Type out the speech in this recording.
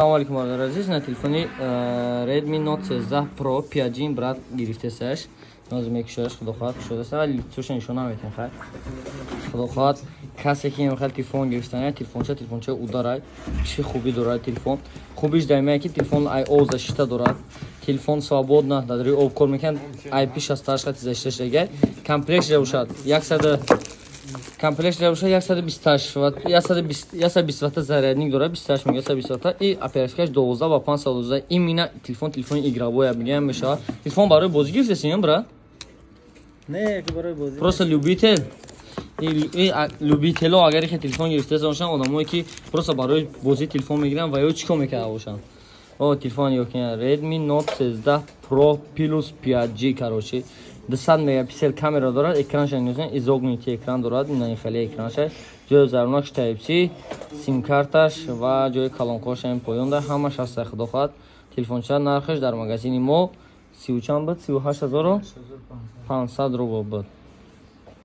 Салом алейкум, бародар азиз. На телефони Redmi Note 13 Pro 5G брат гирифтасаш. Ноз мекушаш, худо хоҳад кушодаст, вали лицуша нишон наметен хай. Худо хоҳад касе ки мехоҳад телефон гирифтан, телефонча ударад. Чӣ хуби дорад телефон? Хубиш даймае ки телефон iOS 6 дорад. Телефон свободно дар об кор мекунад. IP68 тизашташага. Комплекс равшад. 100 Комплект равша 120 ватт зарядник дорад, 28 мега 120 ватт и оперативкаш 12 ва 512. Именно телефони игровой мегӯям мешавад. Телефон барои бозӣ гирифтасин, брат? Не, ки барои бозӣ. Просто любитель. И любитело агар ки телефон гирифтаса бошанд, одамое ки просто барои бозӣ телефон мегиранд ва ё чӣ кор мекарда бошанд. О, телефон ёкин Redmi Note 13 Pro Plus 5G короче. 200 мегапиксел камера дорад, экранш изогнутый экран дорад, ин хеле экранш, ҷои зарунак Type-C, сим карташ ва ҷои калонкош ҳам поён да, ҳамаш ҳаст. Худо хоҳад телефонча нархаш дар магазини мо 38500 рубл буд.